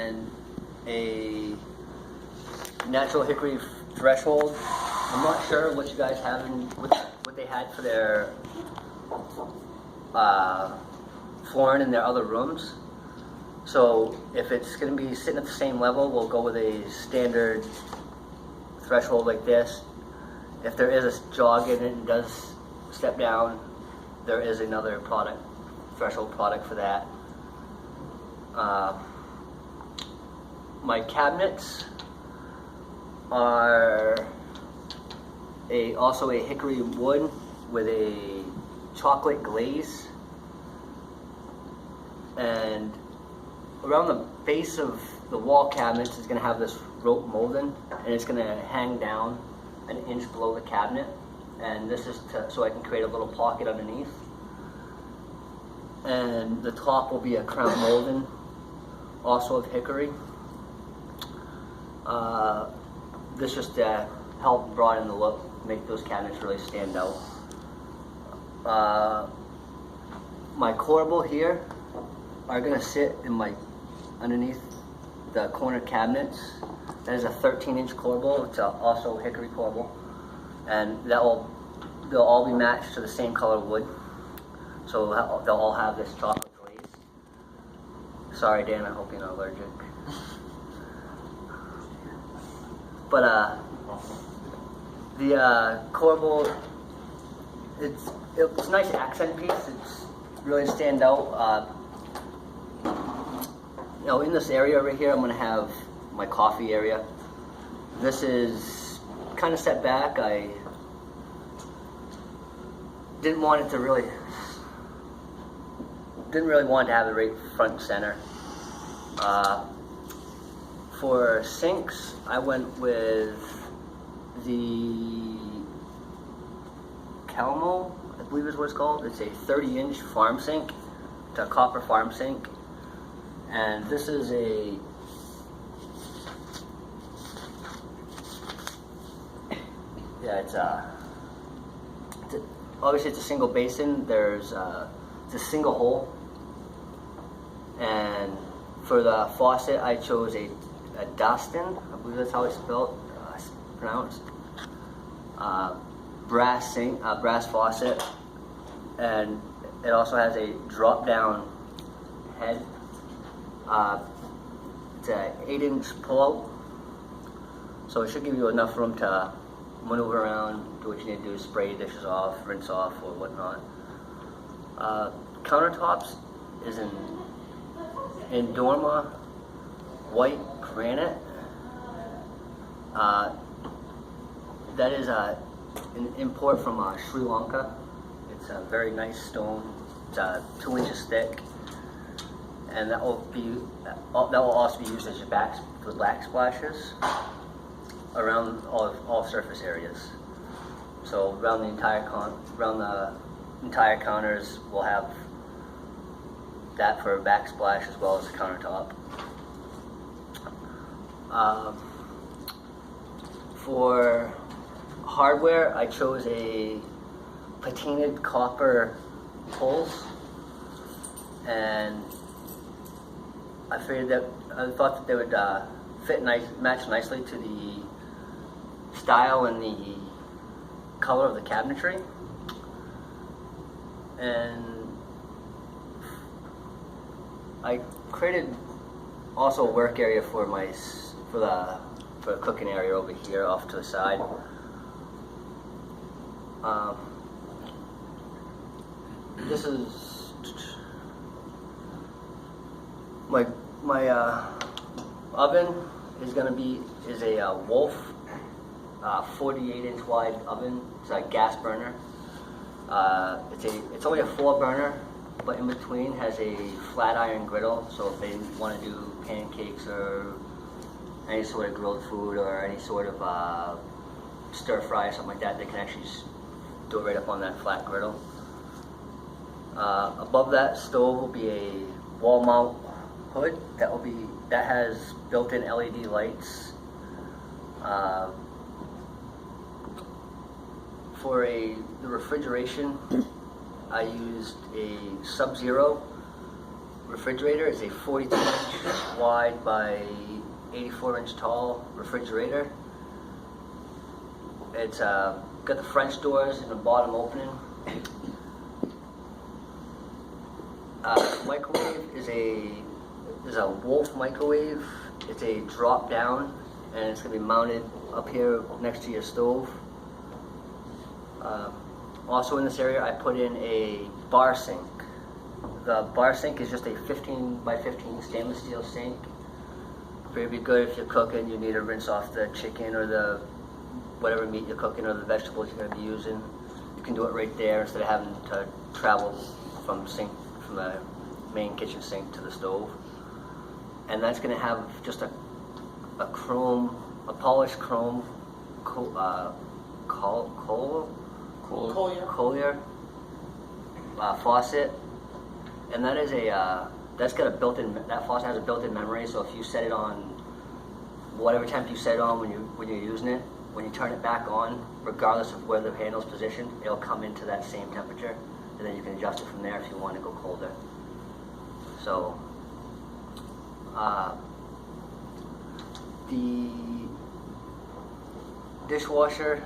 and a natural hickory threshold. I'm not sure what you guys have in what they had for their flooring in their other rooms. So if it's going to be sitting at the same level, we'll go with a standard threshold like this. If there is a jog in it and does step down, there is another product, threshold product for that. My cabinets are also a hickory wood with a chocolate glaze, and around the base of the wall cabinets is going to have this rope molding, and it's going to hang down an inch below the cabinet, and this is so I can create a little pocket underneath. And the top will be a crown molding, also of hickory. This just to help broaden the look, make those cabinets really stand out. My corbel here are going to sit in underneath the corner cabinets. That is a 13-inch corbel. It's also hickory corbel, and they'll all be matched to the same color wood. So they'll all have this chocolate glaze. Sorry, Dan, I hope you're not allergic. But the corbel, it's a nice accent piece. It's really stand out. In this area over here, I'm going to have my coffee area. This is kind of set back. I didn't want it to didn't really want to have it right front and center. For sinks, I went with the Calmo, I believe is what it's called. It's a 30-inch farm sink. It's a copper farm sink. And this is obviously it's a single basin. It's a single hole. And for the faucet, I chose a Dastin, I believe that's how it's pronounced. Brass faucet, and it also has a drop-down head. It's an 8-inch pull-out, so it should give you enough room to maneuver around, do what you need to do, spray dishes off, rinse off, or whatnot. Countertops is in Dorma white granite. That is an import from Sri Lanka. It's a very nice stone. It's 2 inches thick, and that will also be used as your backsplashes around all surface areas. So around the entire counters, we'll have that for a backsplash as well as the countertop. For hardware, I chose a patinaed copper poles, and I thought that they would match nicely to the style and the color of the cabinetry. And I created also a work area for the cooking area over here off to the side. This is my oven is a Wolf 48-inch wide oven. It's a gas burner. It's only a 4 burner, but in between has a flat iron griddle. So if they want to do pancakes or any sort of grilled food or any sort of stir fry or something like that, they can actually just do it right up on that flat griddle. Above that stove will be a wall mount hood that has built-in LED lights. For the refrigeration, I used a Sub-Zero refrigerator. It's a 42-inch wide by 84-inch tall refrigerator. It's got the French doors and the bottom opening. Microwave is a Wolf microwave. It's a drop down, and it's going to be mounted up here next to your stove. Also in this area, I put in a bar sink. The bar sink is just a 15 by 15 stainless steel sink. Very good if you're cooking, you need to rinse off the chicken or the whatever meat you're cooking or the vegetables you're going to be using. You can do it right there instead of having to travel from the main kitchen sink to the stove. And that's going to have just a polished chrome Collier faucet, and that is that's got a built-in. That faucet has a built-in memory, so if you set it on whatever temp you set it on when you're using it, when you turn it back on, regardless of where the handle's positioned, it'll come into that same temperature, and then you can adjust it from there if you want to go colder. So the dishwasher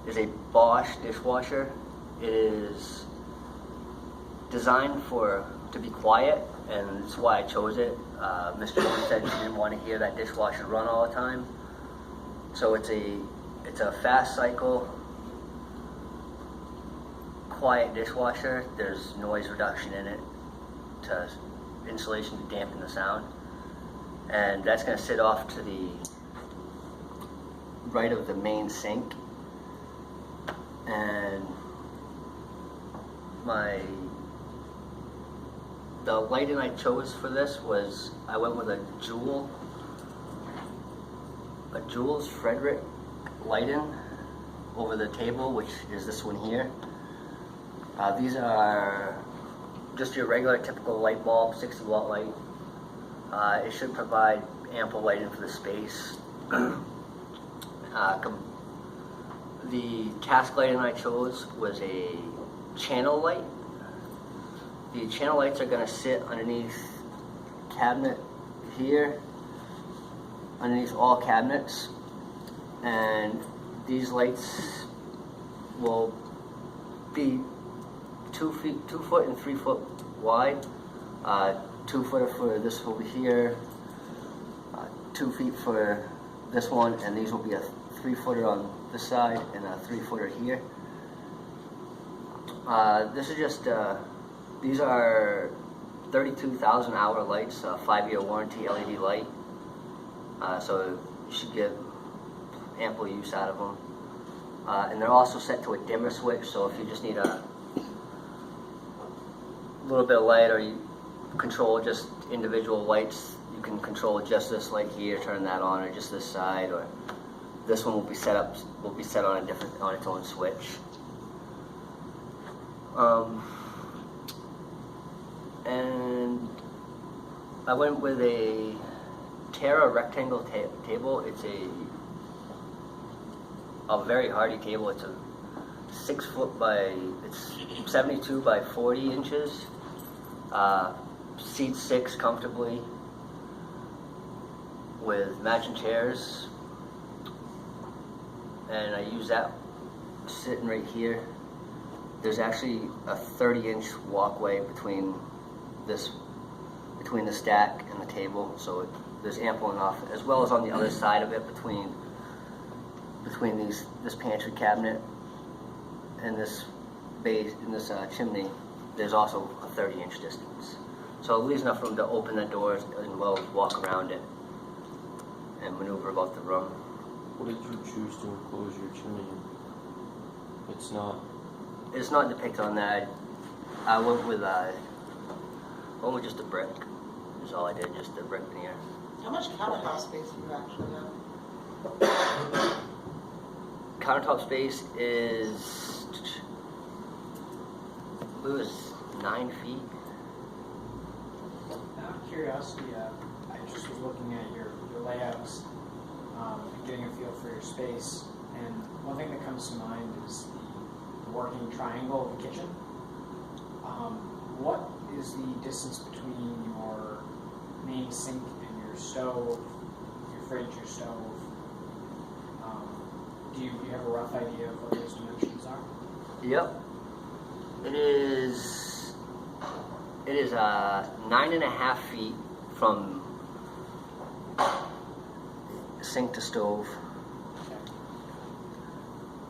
is a Bosch dishwasher. It is designed to be quiet, and that's why I chose it. Miss Jones said she didn't want to hear that dishwasher run all the time. So it's a fast cycle, quiet dishwasher. There's noise reduction in it to insulation to dampen the sound. And that's going to sit off to the right of the main sink. And the lighting I chose for this was, I went with a Jules Frederick lighting over the table, which is this one here. These are just your regular typical light bulb, 60 watt light. It should provide ample lighting for the space. The task lighting I chose was a channel light. The channel lights are going to sit underneath cabinet here, underneath all cabinets, and these lights will be 2 foot and 3 foot wide. 2 footer for this over here, 2 feet for this one, and these will be a 3 footer on this side and a 3 footer here. This is just these are 32,000 hour lights, 5-year warranty LED light. So you should get ample use out of them. And they're also set to a dimmer switch, so if you just need a little bit of light, or you control just individual lights, you can control just this light here, turn that on, or just this side, or this one will be set on its own switch. And I went with a Terra rectangle table. It's a very hardy table. It's a 6 foot it's 72 by 40 inches. Seats 6 comfortably with matching chairs. And I use that sitting right here. There's actually a 30-inch walkway between the stack and the table, so there's ample enough, as well as on the other side of it between this pantry cabinet and this base and this chimney. There's also a 30-inch distance, so it leaves enough room to open the doors as well as walk around it and maneuver about the room. What did you choose to enclose your chimney in? It's not depicted on that. I went with just a brick. That's all I did, just the brick veneer. How much countertop space do you actually have? Countertop space is, I believe it was 9 feet. Out of curiosity, I just was looking at your layouts and getting a feel for your space, and one thing that comes to mind is the working triangle of the kitchen. What is the distance between your main sink and your stove, your fridge, your stove? Do you have a rough idea of what those dimensions are? Yep. It is 9.5 feet from sink to stove.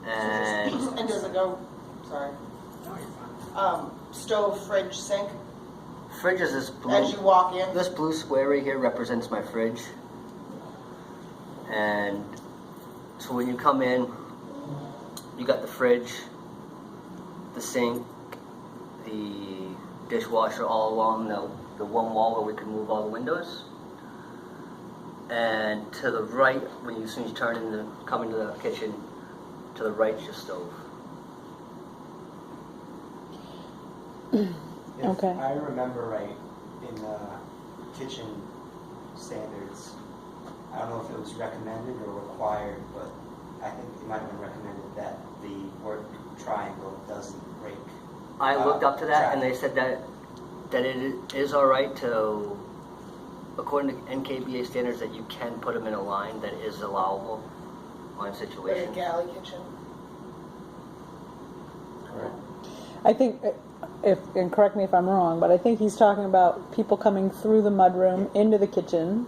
And And does it go, sorry, No, you're fine. stove, fridge, sink, fridge is this blue. as you walk in? This blue square right here represents my fridge. And so when you come in, you got the fridge, the sink, the dishwasher all along the one wall where we can move all the windows. And to the right, as soon as you come into the kitchen, to the right is your stove. If Okay. I remember right, in the kitchen standards, I don't know if it was recommended or required, but I think it might have been recommended that the work triangle doesn't break. I looked up to that, and they said that it is all right to, according to NKBA standards, that you can put them in a line that is allowable on Like a situations. galley kitchen? Correct. I think, and correct me if I'm wrong, but I think he's talking about people coming through the mudroom into the kitchen.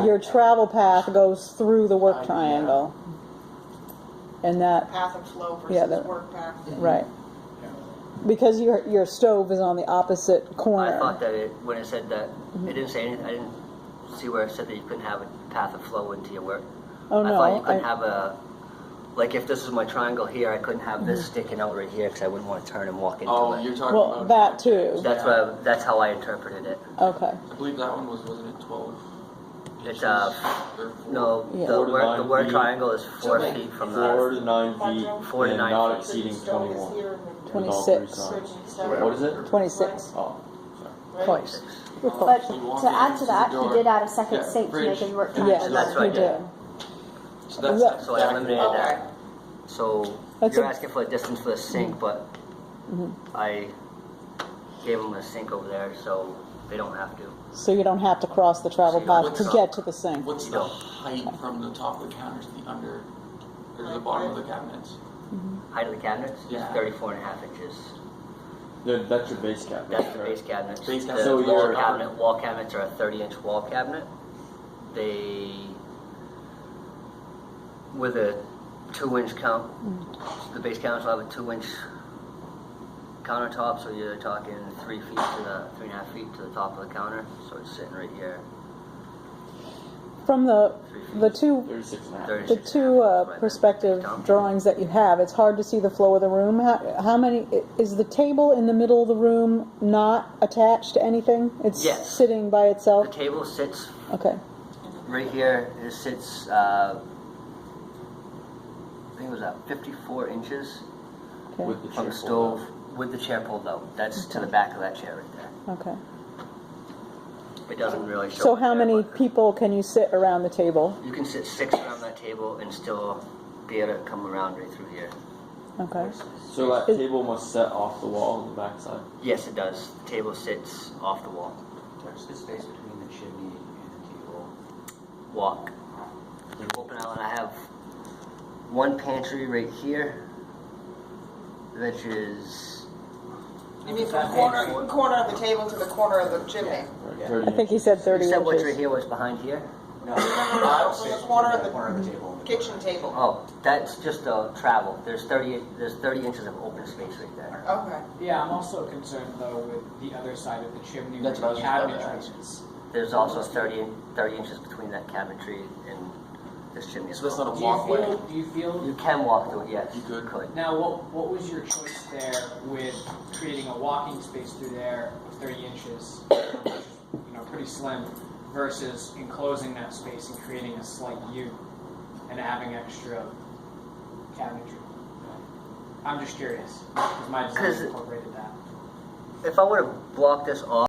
Your travel path goes through the work triangle. And that, Path of flow Yeah, versus the- work path? right. Because your stove is on the opposite corner. I thought that when it said that, it didn't say anything. I didn't see where it said that you couldn't have a path of flow into your work. Oh, I no. thought you couldn't have like if this is my triangle here, I couldn't have this sticking out right here because I wouldn't want to turn and walk into Oh, it. you're talking Well, about that too. That's how I interpreted it. Okay. I believe that one wasn't it 12? It's Or no, Yeah. the 4 to word 9 word feet. triangle is 4 So, feet from 4 the. to 9 feet, 4 to and 9 not feet. exceeding The stove is 21. here and the 26. fridge is What separate, is it? 26. Oh, right? Close. You're But close. So you walk to in, add to see that, the he door. did add a second Yeah, sink to fridge. make his work Yeah, Yes, And that's what I you did. did. So that's Yeah. So I eliminated Okay. that. So That's you're a- asking for a distance for the sink, but Mhm. I gave them a sink over there, so they don't have to. So you don't have to cross the travel So you don't path have to to- get to the sink. What's You the don't. height from the top of the counter to the under, or the bottom of the cabinets? Height of the cabinets is Yeah. 34.5 inches. that's your base cabinet. That's the right? base cabinets. Base The cabinet. So your- wall cabinets are a 30-inch wall cabinet. They with a 2-inch count. The base cabinets will have a 2-inch countertop, so you're talking 3.5 feet to the top of the counter. So it's sitting right here. From the 3 feet. two 36 and a half. 36 the and a two half, that's right. perspective Down. drawings that you have, it's hard to see the flow of the room. How many is the table in the middle of the room not attached to anything? It's Yes. sitting by The itself. table sits Okay. right here. It sits. I think it was 54 inches Okay. With the from the chair stove pulled with the chair pulled out. That's to the back of that chair right there. Okay. It doesn't really show. So it how there, many but people can you sit around the table? You can sit 6 around that table and still be able to come around right through here. Okay. So that Is- table must set off the wall on the backside. Yes, it does. The table sits off the wall. Where's the space between the chimney and the table? Walk. Open island. I have one pantry right here, which is You mean from corner of the table to the corner of the chimney? Right, Yeah. 30 I think he inches. said 30 you said what's right inches. here, what's behind here. No, No, from the corner of the table. kitchen table. Oh, that's just a travel. There's 30 inches of open space right there. Okay. Yeah, I'm also concerned though with the other side of the chimney That's where what the I was just about cabinetry to is. There's also 30 inches between that cabinetry and this chimney as So that's well. not a Do you walkway. feel You can walk through it, yes. You could. now what was your choice there with creating a walking space through there of 30 inches, which is, pretty slim, versus enclosing that space and creating a slight U and having extra cabinetry? I'm just curious because my design 'Cause- incorporated that. If I would have blocked this off,